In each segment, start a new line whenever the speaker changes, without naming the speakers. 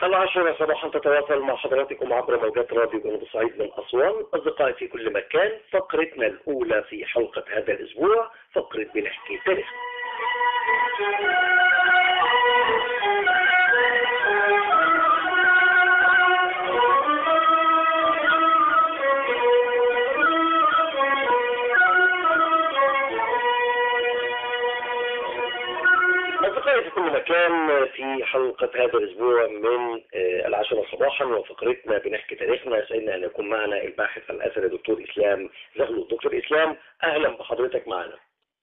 العاشرة صباحا تتواصل مع حضراتكم عبر موجات راديو جنوب الصعيد من أسوان. أصدقائي في كل مكان، فقرتنا الأولى في حلقة هذا الأسبوع فقرة بنحكي تاريخ. أصدقائي في كل مكان، في حلقة هذا الأسبوع من العاشرة صباحا وفقرتنا بنحكي تاريخنا، يسعدنا أن يكون معنا الباحث الأثري دكتور إسلام زغلول. دكتور إسلام، أهلا بحضرتك معنا.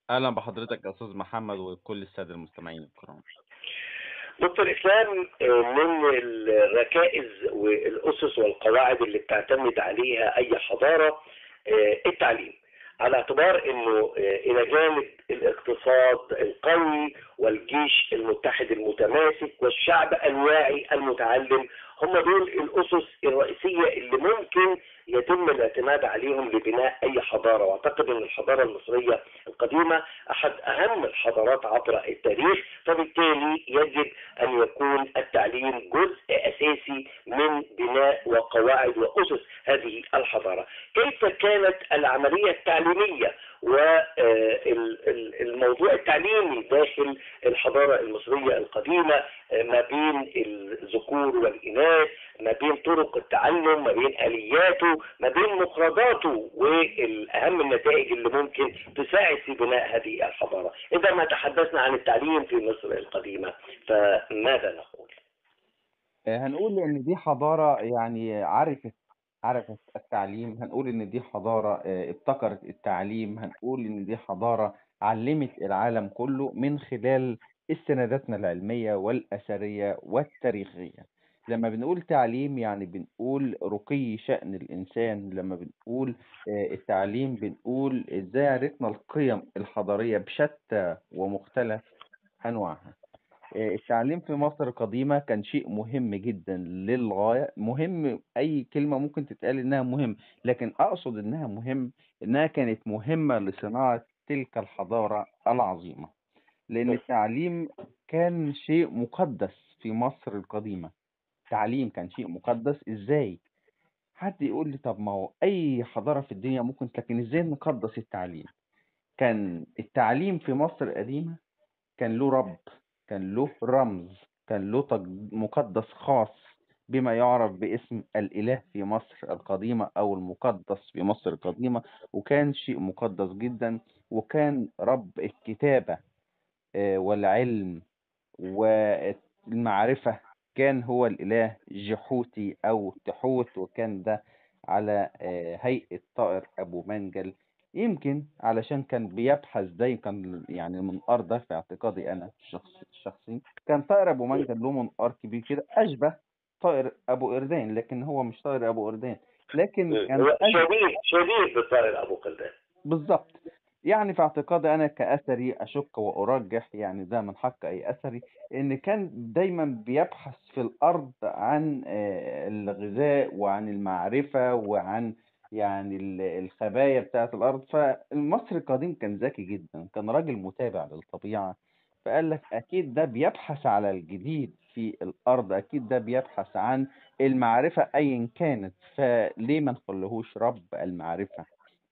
اهلا بحضرتك يا استاذ محمد وكل الساده المستمعين الكرام.
دكتور إسلام، من الركائز والأسس والقواعد اللي بتعتمد عليها أي حضارة التعليم، على اعتبار أنه إلى جانب الاقتصاد القوي والجيش المتحد المتماسك والشعب الواعي المتعلم، هم دول الأسس الرئيسية اللي ممكن يتم الاعتماد عليهم لبناء أي حضارة. وأعتقد أن الحضارة المصرية القديمة أحد أهم الحضارات عبر التاريخ، فبالتالي يجب أن يكون التعليم جزء أساسي من بناء وقواعد وأسس هذه الحضارة. كيف كانت العملية التعليمية والموضوع التعليمي داخل الحضارة المصرية القديمة، ما بين الذكور والإناث، ما بين طرق التعلم، ما بين آلياته، ما بين مخرجاته، والأهم النتائج اللي ممكن تساعد في بناء هذه الحضارة؟ إذا ما تحدثنا عن التعليم في مصر القديمة فماذا نقول؟
هنقول ان دي حضاره يعني عرفت التعليم، هنقول ان دي حضاره ابتكرت التعليم، هنقول ان دي حضاره علمت العالم كله من خلال استناداتنا العلميه والاثريه والتاريخيه. لما بنقول تعليم يعني بنقول رقي شأن الإنسان، لما بنقول التعليم بنقول إزاي عرفنا القيم الحضارية بشتى ومختلف أنواعها. التعليم في مصر القديمة كان شيء مهم جدا للغاية. مهم، أي كلمة ممكن تتقال إنها مهم، لكن أقصد إنها مهم، إنها كانت مهمة لصناعة تلك الحضارة العظيمة، لأن التعليم كان شيء مقدس في مصر القديمة. التعليم كان شيء مقدس. إزاي؟ حد يقول لي طب ما هو أي حضارة في الدنيا ممكن، لكن إزاي نقدس التعليم؟ كان التعليم في مصر القديمة كان له رب، كان له رمز، كان له مقدس خاص بما يعرف باسم الإله في مصر القديمة أو المقدس في مصر القديمة، وكان شيء مقدس جدا. وكان رب الكتابة والعلم والمعرفة كان هو الإله جحوتي أو تحوت، وكان ده على هيئة طائر أبو منجل، يمكن علشان كان بيبحث دايما، كان يعني المنقار ده في اعتقادي أنا الشخصي كان طائر أبو منجل له منقار كبير كده أشبه طائر أبو إردان، لكن هو مش طائر أبو إردان، لكن كان
هو شبيه بالطائر أبو قلدان
بالظبط. يعني في اعتقادي أنا كأثري أشك وأرجح، يعني ده من حق أي أثري، إن كان دايما بيبحث في الأرض عن الغذاء وعن المعرفة وعن يعني الخبايا بتاعة الأرض. فالمصري القديم كان ذكي جدا، كان راجل متابع للطبيعة، فقال لك أكيد ده بيبحث على الجديد في الأرض، أكيد ده بيبحث عن المعرفة أيا كانت، فليه ما نخليهوش رب المعرفة،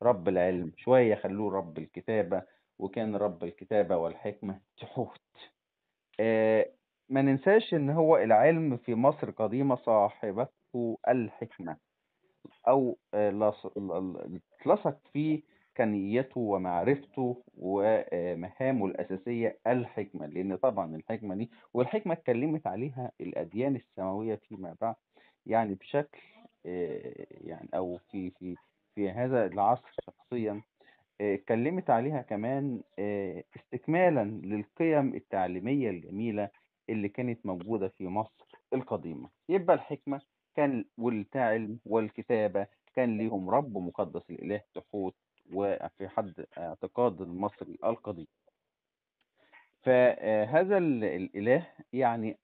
رب العلم؟ شوية خلوه رب الكتابة، وكان رب الكتابة والحكمة تحوت. آه ما ننساش ان هو العلم في مصر القديمة صاحبته الحكمة، او اتلصق فيه كنيته ومعرفته ومهامه الأساسية الحكمة، لأن طبعا الحكمة دي، والحكمة اتكلمت عليها الأديان السماوية فيما بعد، يعني بشكل يعني أو في هذا العصر شخصيا اتكلمت عليها كمان استكمالا للقيم التعليمية الجميلة اللي كانت موجودة في مصر القديمة. يبقى الحكمة كان والعلم والكتابة كان ليهم رب مقدس، الإله تحوت، وفي حد اعتقاد المصري القديم. فهذا الإله يعني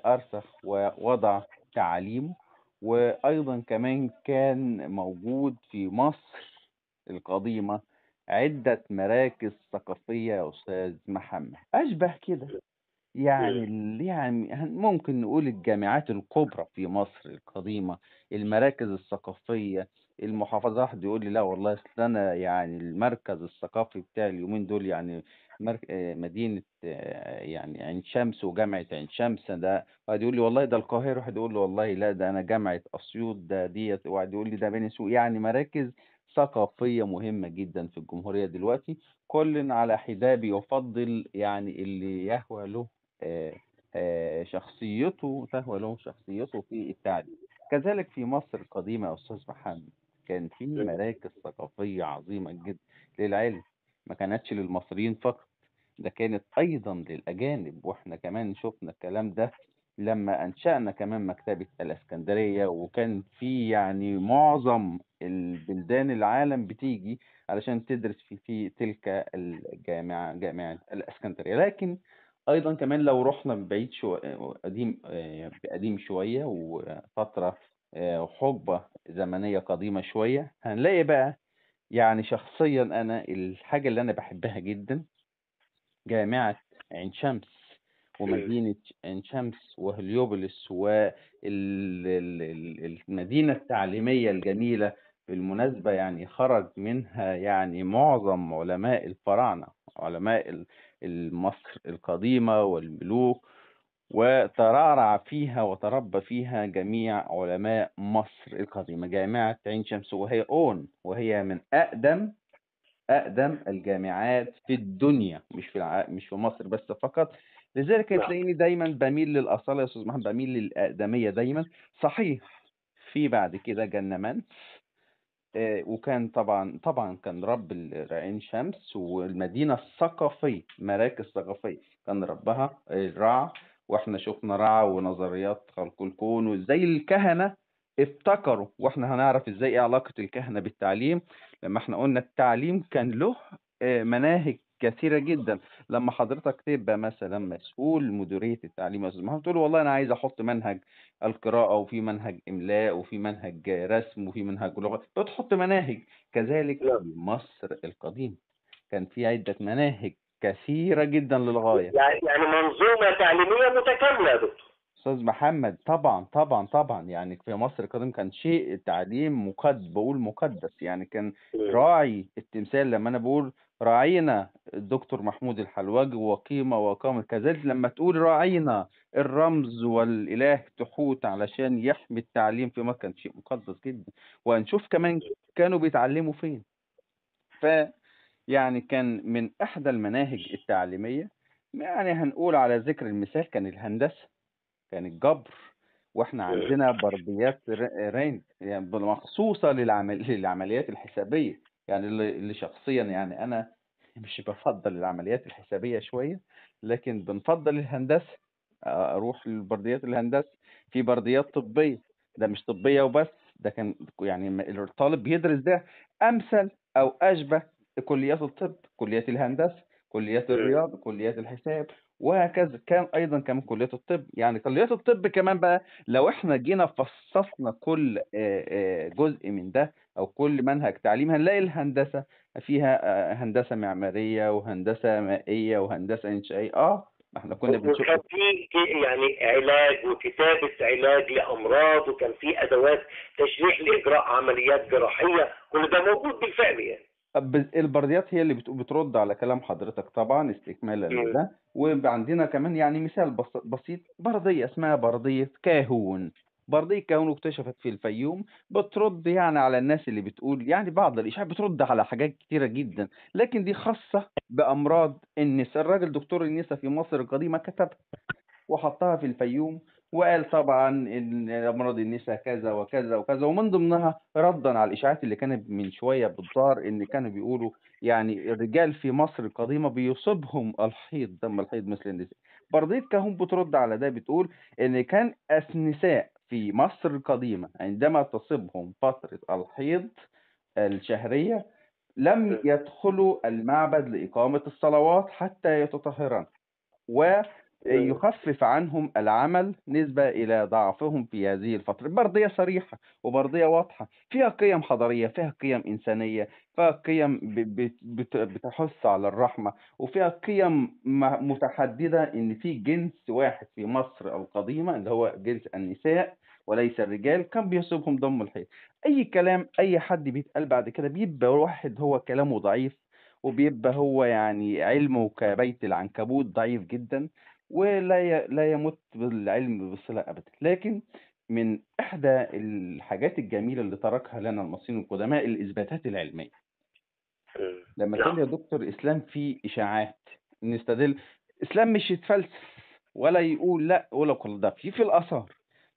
أرسخ ووضع تعاليمه، وأيضا كمان كان موجود في مصر القديمة عدة مراكز ثقافية يا أستاذ محمد، أشبه كده يعني يعني ممكن نقول الجامعات الكبرى في مصر القديمة، المراكز الثقافية، المحافظات. واحد يقول لي لا والله اصل انا يعني المركز الثقافي بتاعي اليومين دول يعني مدينة يعني عين شمس وجامعة عين شمس ده. واحد يقول لي والله ده القاهرة، واحد يقول لي والله لا ده انا جامعة اسيوط ده ديت، واحد يقول لي ده بني سويف. يعني مراكز ثقافية مهمة جدا في الجمهورية دلوقتي. كل على حدة بيفضل يعني اللي يهوى له آه، تهوى له شخصيته في التعليم. كذلك في مصر القديمة يا أستاذ محمد كان في مراكز ثقافية عظيمة جدا للعلم، ما كانتش للمصريين فقط، ده كانت أيضا للأجانب. وإحنا كمان شفنا الكلام ده لما أنشأنا كمان مكتبة الإسكندرية، وكان في يعني معظم البلدان العالم بتيجي علشان تدرس في تلك الجامعة، جامعة الإسكندرية. لكن أيضا كمان لو رحنا بعيد شو قديم قديم شوية وفترة حقبة زمنية قديمة شوية، هنلاقي بقى يعني شخصيا أنا الحاجة اللي أنا بحبها جدا جامعة عين شمس ومدينة عين شمس وهليوبوليس والمدينة التعليمية الجميلة. بالمناسبة يعني خرج منها يعني معظم علماء الفراعنة، علماء مصر القديمة والملوك، وترعرع فيها وتربى فيها جميع علماء مصر القديمة. جامعة عين شمس وهي من أقدم الجامعات في الدنيا، مش في مصر بس فقط. لذلك
نعم.
هتلاقيني دايما بميل للأصالة يا أستاذ محمد، بميل للأقدمية دايما. صحيح في بعد كده جنمان وكان طبعا كان رب عين شمس والمدينة الثقافية، مراكز ثقافية كان ربها الرع. واحنا شفنا رع ونظريات خلق الكون وازاي الكهنة ابتكروا، واحنا هنعرف ازاي ايه علاقة الكهنة بالتعليم لما احنا قلنا التعليم كان له مناهج كثيرة جدا. لما حضرتك تبقى مثلا مسؤول مديرية التعليم يا استاذ محمد تقول والله انا عايز احط منهج القراءة وفي منهج إملاء وفي منهج رسم وفي منهج لغة، بتحط مناهج. كذلك
نعم.
في مصر القديمة كان في عدة مناهج كثيرة جدا للغاية.
يعني منظومة تعليمية متكاملة يا دكتور.
أستاذ محمد طبعا يعني في مصر القديم كان شيء التعليم بقول مقدس. يعني كان راعي التمثال، لما أنا بقول راعينا الدكتور محمود الحلواجي وقيمة وقامة، كذلك لما تقول راعينا الرمز والإله تحوت علشان يحمي التعليم في مصر كان شيء مقدس جدا. وهنشوف كمان كانوا بيتعلموا فين. ف يعني كان من إحدى المناهج التعليمية، يعني هنقول على ذكر المثال كان الهندسة، كان الجبر. واحنا عندنا برديات رينج يعني مخصوصة للعمليات الحسابية. يعني اللي شخصيا يعني انا مش بفضل العمليات الحسابية شوية، لكن بنفضل الهندسة. اروح للبرديات الهندسة. في برديات طبية، ده مش طبية وبس، ده كان يعني الطالب بيدرس ده امثل او اشبه كليات الطب، كليات الهندسة، كليات الرياضة، كليات الحساب، وهكذا. كان ايضا كمان كليات الطب، يعني كليات الطب كمان بقى لو احنا جينا فصصنا كل جزء من ده او كل منهج تعليم هنلاقي الهندسة فيها هندسة معمارية وهندسة مائية وهندسة إنشائية. احنا كنا بنشوف.
وكان في يعني علاج وكتابة علاج لأمراض، وكان في أدوات تشريح لإجراء عمليات جراحية، كل ده موجود بالفعل يعني.
البرديات هي اللي بترد على كلام حضرتك طبعا استكمالا لده. وعندنا كمان يعني مثال بسيط، بردية اسمها بردية كاهون. بردية كاهون اكتشفت في الفيوم، بترد يعني على الناس اللي بتقول يعني بعض الإشاعات، بترد على حاجات كتيرة جدا، لكن دي خاصة بأمراض النساء. الراجل دكتور النساء في مصر القديمة كتبها وحطها في الفيوم، وقال طبعا ان امراض النساء كذا وكذا وكذا، ومن ضمنها ردا على الاشاعات اللي كانت من شويه بتدار ان كانوا بيقولوا يعني الرجال في مصر القديمه بيصيبهم الحيض، دم الحيض مثل النساء. برضيت كهم بترد على ده، بتقول ان كان النساء في مصر القديمه عندما تصيبهم فتره الحيض الشهريه لم يدخلوا المعبد لإقامة الصلوات حتى يتطهرن،
مم.
يخفف عنهم العمل نسبة إلى ضعفهم في هذه الفترة. بردية صريحة وبردية واضحة، فيها قيم حضارية، فيها قيم إنسانية، فيها قيم بتحث على الرحمة، وفيها قيم متحددة إن في جنس واحد في مصر القديمة اللي هو جنس النساء وليس الرجال، كان بيصيبهم ضم الحيط. أي كلام أي حد بيتقال بعد كده بيبقى واحد هو كلامه ضعيف، وبيبقى هو يعني علمه كبيت العنكبوت ضعيف جدا، لا يمت بالعلم بصلة أبدا. لكن من إحدى الحاجات الجميلة اللي تركها لنا المصريين القدماء الإثباتات العلمية.
مم.
لما كان
نعم.
يا دكتور إسلام في إشاعات نستدل، إسلام مش يتفلسف ولا يقول لا ولا كل ده في الآثار،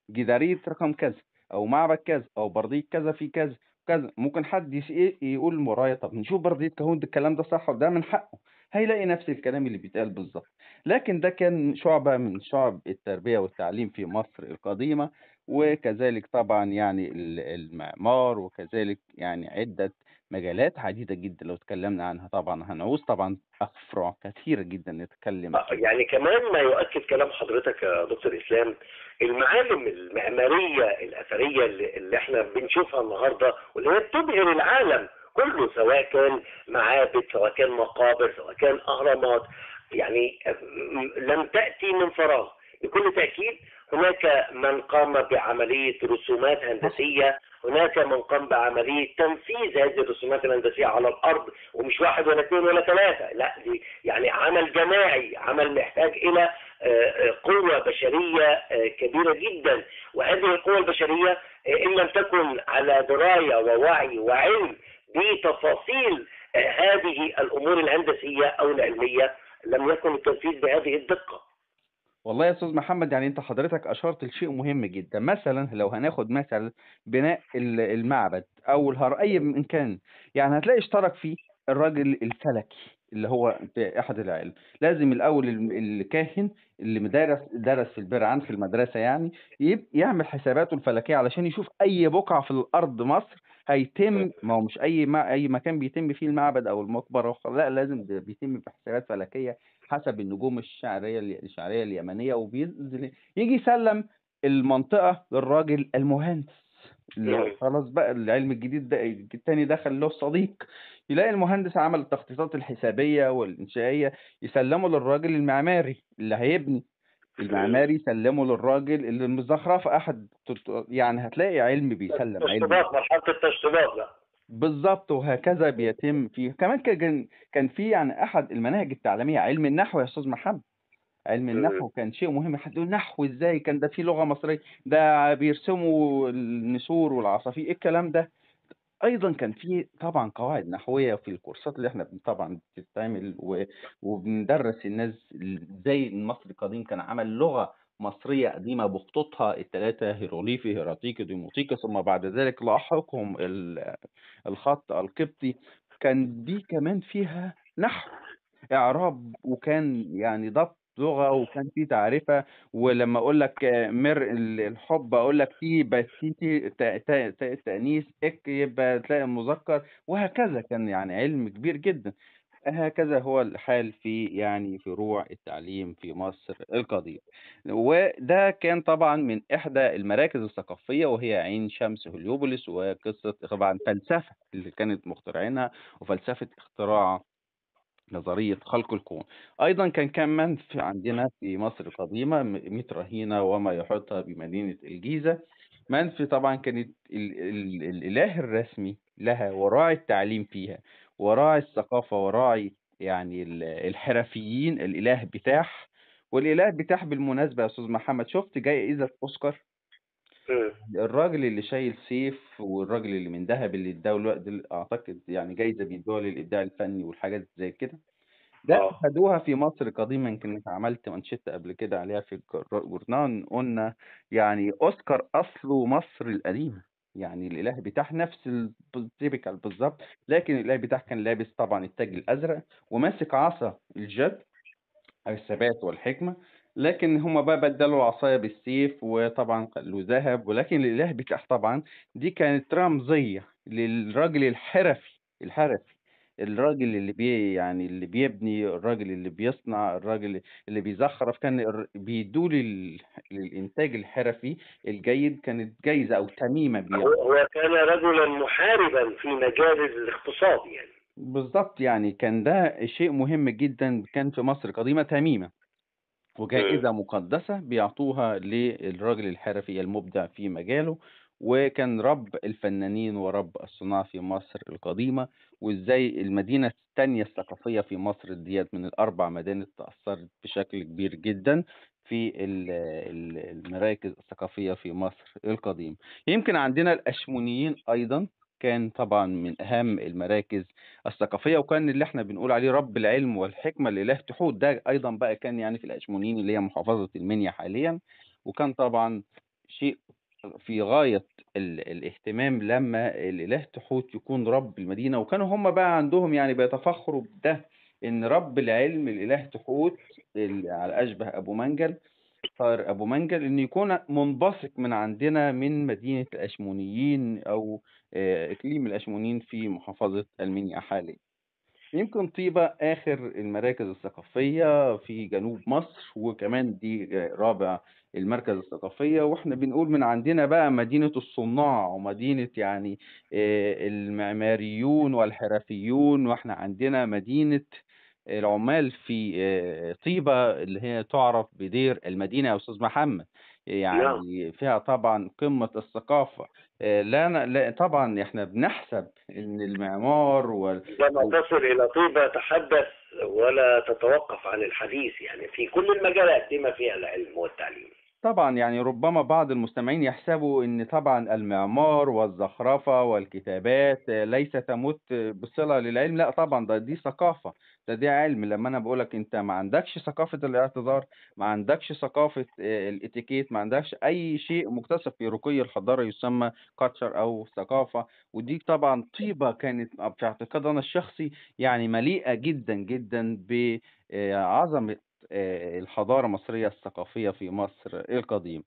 جدارية رقم كذا أو معبد كذا أو بردية كذا في كذا كذا. ممكن حد يقول مرايا طب نشوف بردية كهون ده الكلام ده صح وده من حقه، هيلاقي نفس الكلام اللي بيتقال بالظبط. لكن ده كان شعبة من شعب التربية والتعليم في مصر القديمة، وكذلك طبعا يعني المعمار، وكذلك يعني عدة مجالات عديدة جدا لو اتكلمنا عنها طبعا هنعوز طبعا أفرع كثيرة جدا نتكلم فيها.
يعني كمان ما يؤكد كلام حضرتك يا دكتور اسلام، المعالم المعماريه الاثريه اللي احنا بنشوفها النهارده واللي هي بتبهر العالم كله، سواء كان معابد، سواء كان مقابر، سواء كان اهرامات، يعني لم تاتي من فراغ. بكل تاكيد هناك من قام بعمليه رسومات هندسيه، هناك من قام بعمليه تنفيذ هذه الرسومات الهندسيه على الارض، ومش واحد ولا اثنين ولا ثلاثه، لا دي يعني عمل جماعي، عمل محتاج إلى قوة بشرية كبيرة جدا. وهذه القوة البشرية إن لم تكن على دراية ووعي وعلم بتفاصيل هذه الأمور الهندسية أو العلمية، لم يكن التنفيذ بهذه الدقة.
والله يا استاذ محمد، يعني انت حضرتك اشرت لشيء مهم جدا. مثلا لو هناخد مثلا بناء المعبد او اي من كان، يعني هتلاقي اشترك فيه الراجل الفلكي اللي هو في احد العلم. لازم الاول الكاهن اللي درس في البرعان في المدرسه يعني يعمل حساباته الفلكيه علشان يشوف اي بقعه في الارض مصر هيتم. ما هو مش اي مكان بيتم فيه المعبد او المقبره لا، لازم بيتم بحسابات فلكيه حسب النجوم الشعرية اليمنية، وبينزل يجي يسلم المنطقة للراجل المهندس اللي هو خلاص بقى العلم الجديد ده التاني دخل له صديق. يلاقي المهندس عمل التخطيطات الحسابية والإنشائية، يسلمه للراجل المعماري اللي هيبني، المعماري يسلمه للراجل اللي المزخرفة يعني هتلاقي علم بيسلم علم.
تشطيبات، مرحلة التشطيبات بقى.
بالظبط، وهكذا بيتم فيه. كمان كان في يعني أحد المناهج التعليمية علم النحو يا أستاذ محمد. علم النحو كان شيء مهم. حد يقول نحو ازاي؟ كان ده في لغة مصرية، ده بيرسموا النسور والعصافير، ايه الكلام ده؟ ايضا كان في طبعا قواعد نحوية في الكورسات اللي احنا طبعا بتتعمل وبندرس الناس ازاي المصري القديم كان عمل لغة مصرية قديمة بخطوطها الثلاثة: هيروليفي، هيراتيقي، ديموطيقي، ثم بعد ذلك لاحقهم الخط القبطي. كان دي كمان فيها نحو، إعراب، وكان يعني ضبط لغة، وكان في تعرفة. ولما أقول لك مر الحب أقول لك تي بس تي تأنيث إك يبقى تلاقي المذكر، وهكذا. كان يعني علم كبير جدا. هكذا هو الحال في يعني فروع التعليم في مصر القديمة. وده كان طبعا من إحدى المراكز الثقافية وهي عين شمس هليوبوليس، وقصة طبعا فلسفة اللي كانت مخترعينها، وفلسفة اختراع نظرية خلق الكون. أيضا كان كمان عندنا في مصر القديمة 100 رهينة وما يحيطها بمدينة الجيزة. منفي طبعا كانت الإله الرسمي لها، وراعي التعليم فيها، وراعي الثقافة، وراعي يعني الحرفيين الإله بتاح. والإله بتاح بالمناسبة يا أستاذ محمد، شفت جايزة أوسكار؟
مم.
الراجل اللي شايل سيف والراجل اللي من ذهب اللي اداه أعتقد يعني جايزة بيدوها للإبداع الفني والحاجات زي كده. ده
اه.
خدوها في مصر قديما. يمكن عملت مانشيت قبل كده عليها في الجورنال، قلنا يعني اوسكار اصله مصر القديمه. يعني الاله بتاع نفس التيبيكال بالظبط، لكن الاله بتاع كان لابس طبعا التاج الازرق وماسك عصا الجد، الثبات والحكمه. لكن هما بقى بدلوا العصايه بالسيف، وطبعا خلوا ذهب. ولكن الاله بتاع طبعا دي كانت رمزيه للراجل الحرفي. الراجل اللي بيبني، الراجل اللي بيصنع، الراجل اللي بيزخرف، كان بيدوا للإنتاج الحرفي الجيد كانت جايزة أو تميمة
هو كان رجلا محاربا في مجال الاقتصاد يعني.
بالضبط، يعني كان ده شيء مهم جدًا، كان في مصر القديمة تميمة
مم.
وجائزة مقدسة بيعطوها للراجل الحرفي المبدع في مجاله، وكان رب الفنانين ورب الصناع في مصر القديمة. وإزاي المدينة التانية الثقافية في مصر ديّة من ال4 مدن اتأثّرت بشكل كبير جدًا في المراكز الثقافية في مصر القديمة. يمكن عندنا الأشمونيين أيضًا، كان طبعًا من أهم المراكز الثقافية، وكان اللي إحنا بنقول عليه رب العلم والحكمة الإله تحود، ده أيضًا بقى كان يعني في الأشمونين اللي هي محافظة المنيا حاليًا. وكان طبعًا شيء في غاية الاهتمام لمّا الإله تحوت يكون رب المدينة، وكانوا هم بقى عندهم يعني بيتفخروا بده، إن رب العلم الإله تحوت على أشبه أبو منجل، طائر أبو منجل، إنه يكون منبثق من عندنا من مدينة الأشمونيين أو إقليم الأشمونيين في محافظة المنيا حاليًا. يمكن طيبة آخر المراكز الثقافية في جنوب مصر، وكمان دي رابع المركز الثقافية. وإحنا بنقول من عندنا بقى مدينة الصُّنّاع ومدينة يعني المعماريون والحرفيون، وإحنا عندنا مدينة العُمّال في طيبة اللي هي تُعرف بدير المدينة يا أستاذ محمد،
نعم.
يعني فيها طبعًا قمة الثقافة. لا طبعًا إحنا بنحسب إن المعمار
عندما تصل إلى طيبة تحدث ولا تتوقف عن الحديث، يعني في كل المجالات بما فيها العلم والتعليم.
طبعًا يعني ربما بعض المستمعين يحسبوا إن طبعًا المعمار والزخرفة والكتابات ليس تمُت بصلة للعلم، لأ طبعًا دي ثقافة، دي علم. لمّا أنا باقول لك أنت ما عندكش ثقافة الاعتذار، ما عندكش ثقافة الEtiquette، ما عندكش أي شيء مكتسب في رقي الحضارة يسمى culture أو ثقافة. ودي طبعًا طيبة كانت في اعتقادي أنا الشخصي يعني مليئة جدًا، جدًا عظمة الحضارة المصرية الثقافية في مصر القديمة.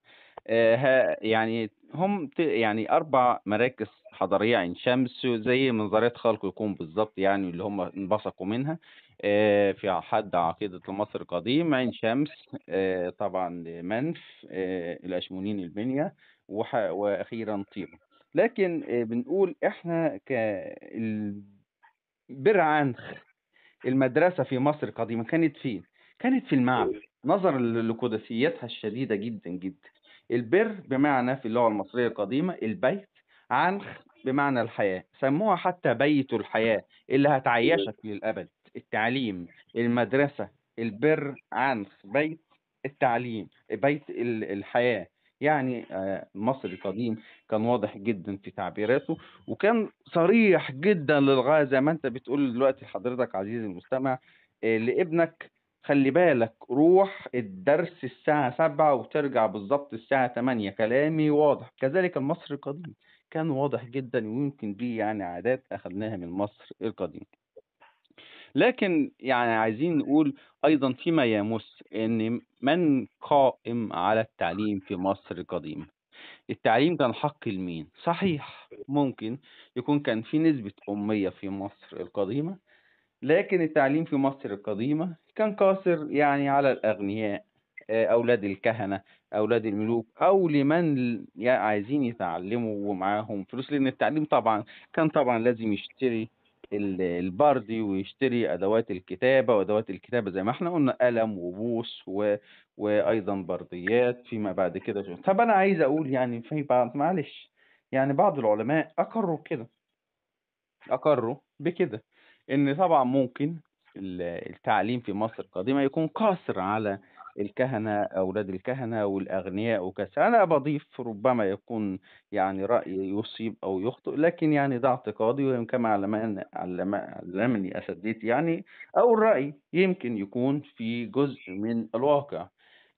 يعني هم يعني 4 مراكز حضارية: عين شمس زي منظرية خلق الكون بالضبط يعني اللي هم انبثقوا منها في حد عقيدة مصر القديم. عين شمس، طبعًا منف، الأشمونين، المنيا، وأخيرًا طيبة. لكن بنقول إحنا برعنخ المدرسة في مصر القديمة كانت فين؟ كانت في المعبد، نظرًا لقدسيتها الشديدة جدًا، جدًا. البِر بمعنى في اللغة المصرية القديمة البيت، عنخ بمعنى الحياة، سموها حتى بيت الحياة اللي هتعيّشك للأبد. التعليم، المدرسة، البِر، عنخ، بيت التعليم، بيت الحياة. يعني المصري القديم كان واضح جدًا في تعبيراته، وكان صريح جدًا للغاية زي ما أنت بتقول دلوقتي لحضرتك عزيزي المستمع لابنك: خلّي بالك روح الدرس الساعة 07:00 وترجع بالضبط الساعة 08:00، كلامي واضح. كذلك المصري القديم كان واضح جدًا، ويمكن دي يعني عادات أخدناها من مصر القديمة. لكن يعني عايزين نقول أيضًا فيما يمُس إن من قائم على التعليم في مصر القديمة. التعليم كان حق لمين؟ صحيح، ممكن يكون كان في نسبة أمية في مصر القديمة، لكن التعليم في مصر القديمة كان قاصر يعني على الأغنياء، أولاد الكهنة، أولاد الملوك، أو لمن عايزين يتعلموا ومعاهم فلوس، لأن التعليم طبعًا كان طبعًا لازم يشتري البردي ويشتري أدوات الكتابة، وأدوات الكتابة زي ما إحنا قلنا قلم وبوص وأيضًا برديات فيما بعد كده. طب أنا عايز أقول يعني في بعض معلش، يعني بعض العلماء أقرّوا بكده، إن طبعًا ممكن التعليم في مصر القديمة يكون قاصر على الكهنة، أولاد الكهنة والأغنياء وكذا. أنا باضيف ربما يكون يعني رأي يُصيب أو يخطئ، لكن يعني ده اعتقادي، وكما علمني أساتذتي يعني، أو الرأي يمكن يكون في جزء من الواقع.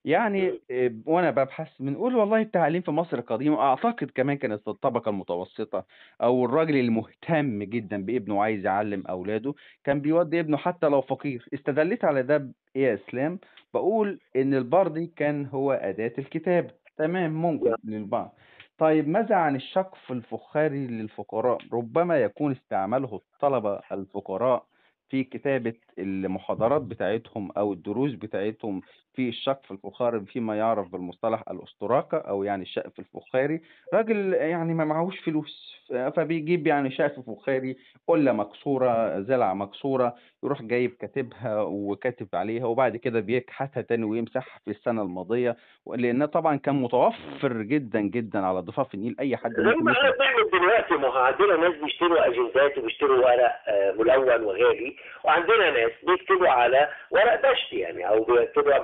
يعني وأنا بابحث بنقول والله التعليم في مصر القديمة أعتقد كمان كانت في الطبقة المتوسطة، أو الراجل المهتم جدًا بابنه وعايز يعلّم أولاده، كان بيودّي ابنه حتى لو فقير. استدليت على ده بإيه يا إسلام؟ باقول إن البردي كان هو أداة الكتابة، تمام ممكن للبعض. طيب ماذا عن الشقف الفخاري للفقراء؟ ربما يكون استعمله الطلبة الفقراء في كتابة المحاضرات بتاعتهم أو الدروس بتاعتهم في الشق الفخاري فيما يعرف بالمصطلح الأسطراكة أو يعني الشقف الفخاري. راجل يعني ما معهوش فلوس، فبيجيب يعني شقف فخاري، قلة مكسورة، زلعة مكسورة، يروح جايب كاتبها وكاتب عليها، وبعد كده بيكحتها تاني ويمسحها في السنة الماضية، لأنها طبعا كان متوفر جدا جدا على ضفاف النيل، أي حد
زي
ممكن
ما احنا
يطلع.
بنعمل دلوقتي، ما هو عندنا ناس بيشتروا اجندات وبيشتروا ورق ملون وغالي، وعندنا ناس بيكتبوا على ورق بشت يعني، او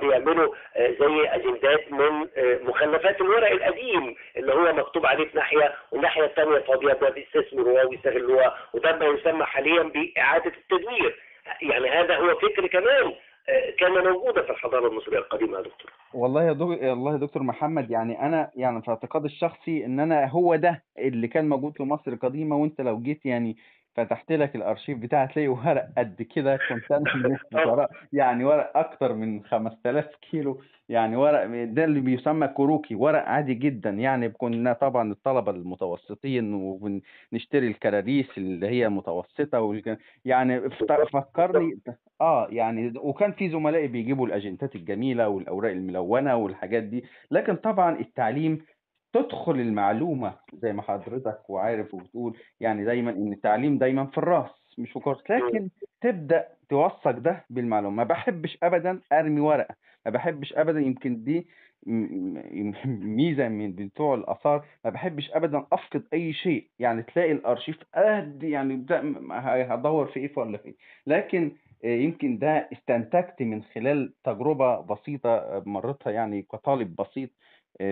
بيعملوا زي اجندات من مخلفات الورق القديم اللي هو مكتوب عليه في ناحيه والناحيه الثانيه فاضيه، ده بيستثمروها ويستغلوها، وده ما يسمى حاليا باعاده التدوير. يعني هذا هو فكر كمان كان موجوده في الحضاره المصريه القديمه يا دكتور.
والله يا دكتور محمد، يعني انا يعني في اعتقادي الشخصي ان انا هو ده اللي كان موجود في مصر القديمه. وانت لو جيت يعني فتحت لك الارشيف بتاعي هتلاقي ورق قد كده. كنت انا منفذ
اه.
ورق، يعني ورق اكتر من 5000 كيلو، يعني ورق ده اللي بيسمى كروكي، ورق عادي جدا. يعني كنا طبعا الطلبه المتوسطين وبنشتري الكراريس اللي هي متوسطه يعني
بالظبط بالظبط.
فكرني. يعني وكان في زملائي بيجيبوا الاجندات الجميله والاوراق الملونه والحاجات دي. لكن طبعا التعليم تدخل المعلومه زي ما حضرتك وعارف وبتقول، يعني دايما ان التعليم دايما في الراس مش في الكورس،
مم.
لكن تبدا توثق ده بالمعلومه. ما بحبش ابدا ارمي ورقه، ما بحبش ابدا. يمكن دي ميزه من بتوع الاثار، ما بحبش ابدا افقد اي شيء. يعني تلاقي الارشيف قد يعني هدور في ايه ولا في ايه. لكن يمكن ده استنتجت من خلال تجربة بسيطة مرتها يعني كطالب بسيط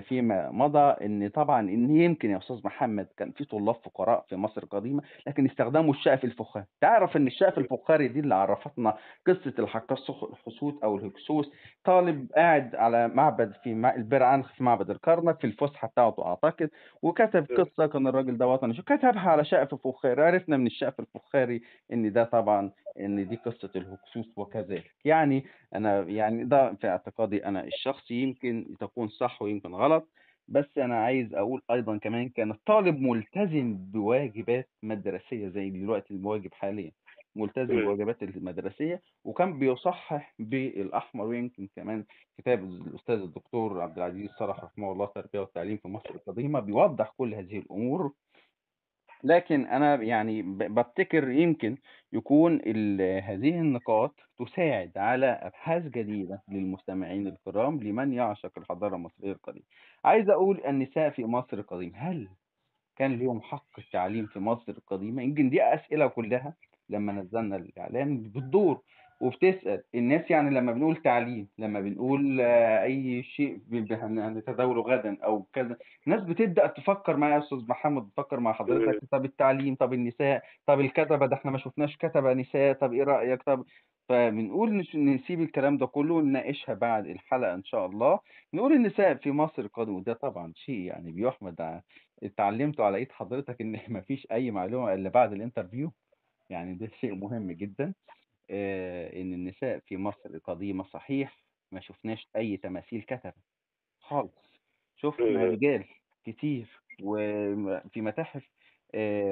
فيما مضى، ان طبعا ان يمكن يا استاذ محمد كان في طلاب فقراء في مصر القديمه لكن استخدموا الشقف الفخاري. تعرف ان الشقف الفخاري دي اللي عرفتنا قصه الحسوت او الهكسوس. طالب قاعد على معبد في البير عنخ في معبد الكرنك في الفسحه بتاعته اعتقد، وكتب
مم.
قصه كان الراجل ده وطني شو كتبها على شقف فخاري. عرفنا من الشقف الفخاري ان ده طبعا ان دي قصة الهكسوس وكذلك. يعني انا يعني ده في اعتقادي انا الشخصي، يمكن تكون صح ويمكن غلط، بس انا عايز اقول ايضا كمان كان الطالب ملتزم بواجبات مدرسية زي دلوقتي المواجب حاليا، ملتزم
مم.
بواجبات المدرسية وكان بيصحح بالأحمر. ويمكن كمان كتاب الأستاذ الدكتور عبد العزيز صالح رحمه الله التربية والتعليم في مصر القديمة بيوضح كل هذه الأمور. لكن أنا يعني بابتكر يمكن يكون هذه النقاط تساعد على أبحاث جديدة للمستمعين الكرام لمن يعشق الحضارة المصرية القديمة. عايز أقول النساء في مصر القديمة هل كان ليهم حق التعليم في مصر القديمة؟ يمكن دي أسئلة كلها لما نزلنا الإعلان بتدور وبتسأل الناس. يعني لما بنقول تعليم، لما بنقول أي شيء هنتداوله غدا أو كذا، الناس بتبدأ تفكر معايا يا أستاذ محمد، بتفكر مع حضرتك،
مم.
طب التعليم، طب النساء، طب الكتبة، ده احنا ما شفناش كتبة نساء، طب إيه رأيك؟ طب فبنقول نسيب الكلام ده كله ونناقشها بعد الحلقة إن شاء الله. نقول النساء في مصر القديمة، وده طبعا شيء يعني بيحمد. اتعلمته على ايد حضرتك ان مفيش اي معلومه الا بعد الانترفيو. يعني ده شيء مهم جدا. ان النساء في مصر القديمه صحيح ما شفناش اي تماثيل كتبه خالص. شفنا
مم.
رجال كتير وفي متاحف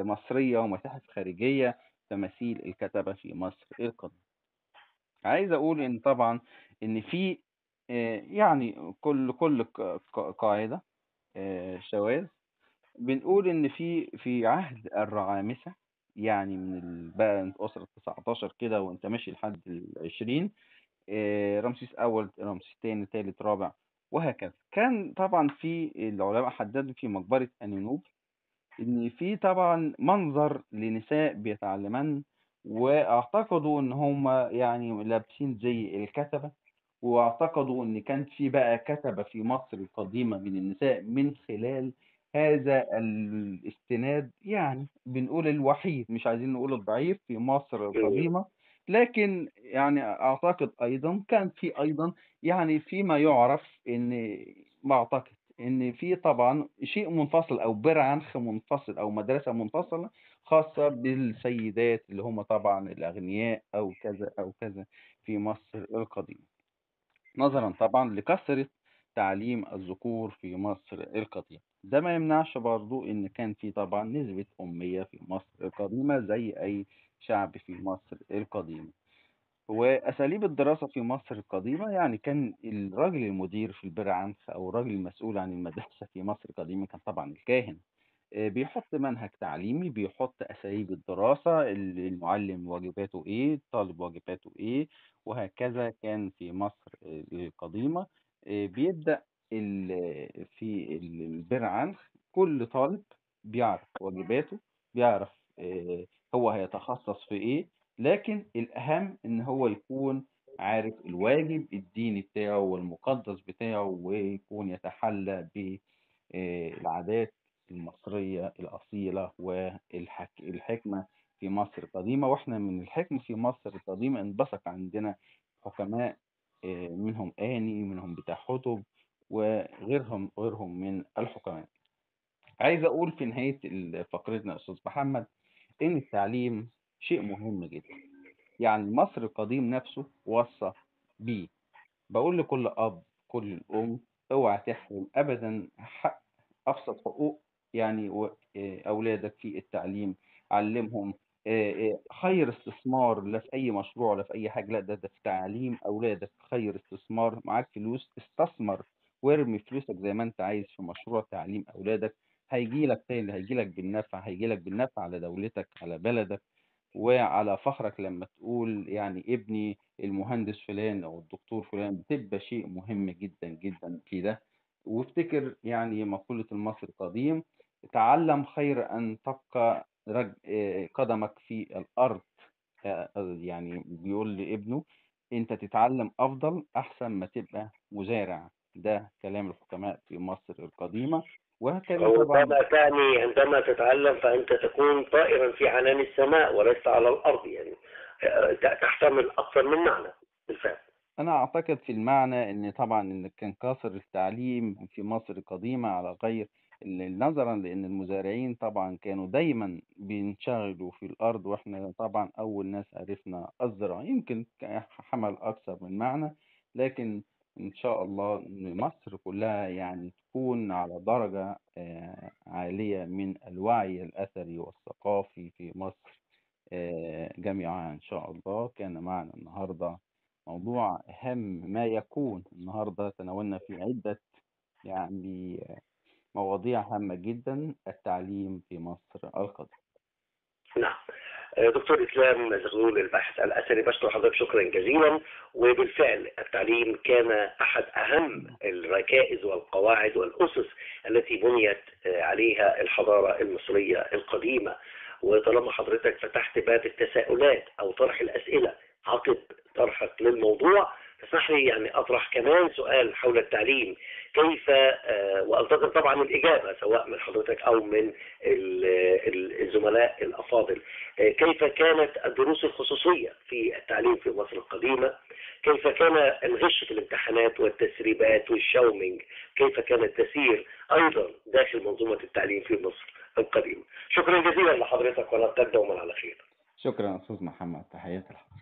مصريه ومتاحف خارجيه تماثيل الكتبه في مصر القديمه. عايز اقول ان طبعا ان في يعني كل قاعده شواذ. بنقول إن في عهد الرعامسة، يعني بقى أنت أسرة 19 كده وأنت ماشي لحد ال20، رمسيس أول، رمسيس تاني، تالت، رابع، وهكذا. كان طبعا في العلماء حددوا في مقبرة أنينوب إن في طبعا منظر لنساء بيتعلمن، واعتقدوا إن هم يعني لابسين زي الكتبة، واعتقدوا إن كان في بقى كتبة في مصر القديمة من النساء من خلال هذا الاستناد. يعني بنقول الوحيد، مش عايزين نقول الضعيف في مصر
مم.
القديمة. لكن يعني أعتقد أيضا كان في أيضا يعني فيما يعرف إن ما أعتقد ان في طبعا شيء منفصل او برعنخ منفصل او مدرسة منفصلة خاصة بالسيدات اللي هم طبعا الاغنياء او كذا او كذا في مصر القديمة، نظرا طبعا لكثرة تعليم الذكور في مصر القديمة. ده ما يمنعش برضو ان كان في طبعا نسبة أمية في مصر القديمة زي اي شعبي في مصر القديمة. وأساليب الدراسة في مصر القديمة يعني كان الراجل المدير في البر عنخ أو الراجل المسؤول عن المدرسة في مصر القديمة كان طبعا الكاهن. بيحط منهج تعليمي، بيحط أساليب الدراسة، المعلم واجباته إيه، الطالب واجباته إيه، وهكذا كان في مصر القديمة. بيبدأ في البر عنخ كل طالب بيعرف واجباته، بيعرف هو هيتخصص في إيه، لكن الأهم إن هو يكون عارف الواجب الديني بتاعه والمقدس بتاعه، ويكون يتحلى بالعادات المصرية الأصيلة والحكمة في مصر القديمة. وإحنا من الحكمة في مصر القديمة انبثق عندنا حكماء، منهم آني، منهم بتاع حتب، وغيرهم من الحكماء. عايز أقول في نهاية فقرتنا يا أستاذ محمد إن التعليم شيء مهم جدا. يعني مصر القديم نفسه وصى بيه. بقول لكل أب، كل أم، اوعى تحرم أبدا حق أبسط حقوق يعني أولادك في التعليم. علمهم خير استثمار، لا في أي مشروع ولا في أي حاجة، لا ده في تعليم أولادك خير استثمار. معاك فلوس استثمر وارمي فلوسك زي ما أنت عايز في مشروع تعليم أولادك، هيجيلك تاني، هيجيلك بالنفع، هيجيلك بالنفع على دولتك، على بلدك، وعلى فخرك لما تقول يعني ابني المهندس فلان او الدكتور فلان، بتبقى شيء مهم جدا جدا في ده. وافتكر يعني مقولة المصري القديم: تعلم خير ان تبقى قدمك في الارض. يعني بيقول لابنه انت تتعلم افضل احسن ما تبقى مزارع. ده كلام الحكماء في مصر القديمة، وهكذا طبعا.
وربما تعني عندما تتعلم فأنت تكون طائرا في عنان السماء ولست على الأرض، يعني تحتمل أكثر من معنى بالفعل.
أنا أعتقد في المعنى إن طبعا إن كان قاصر التعليم في مصر القديمة على غير نظرا لأن المزارعين طبعا كانوا دايما بينشغلوا في الأرض، وإحنا طبعا أول ناس عرفنا الزراعة. يمكن حمل أكثر من معنى، لكن إن شاء الله إن مصر كلها يعني تكون على درجة عالية من الوعي الأثري والثقافي في مصر جميعا إن شاء الله. كان معنا النهاردة موضوع أهم ما يكون. النهاردة تناولنا في عدة يعني مواضيع هامة جدا: التعليم في مصر القديمة.
نعم. دكتور إسلام زغلول الباحث الأثري، بشكر حضرتك شكرا جزيلا. وبالفعل التعليم كان أحد أهم الركائز والقواعد والأسس التي بنيت عليها الحضارة المصرية القديمة. وطالما حضرتك فتحت باب التساؤلات أو طرح الأسئلة عقب طرحك للموضوع، تسمح لي يعني أطرح كمان سؤال حول التعليم. كيف وأنتظر طبعا الإجابة سواء من حضرتك أو من الزملاء الأفاضل. كيف كانت الدروس الخصوصية في التعليم في مصر القديمة؟ كيف كان الغش في الامتحانات والتسريبات والشومينج؟ كيف كانت تسير أيضا داخل منظومة التعليم في مصر القديمة؟ شكرا جزيلا لحضرتك ونلقاك دوما على خير.
شكرا أستاذ محمد، تحياتي لحضرتك.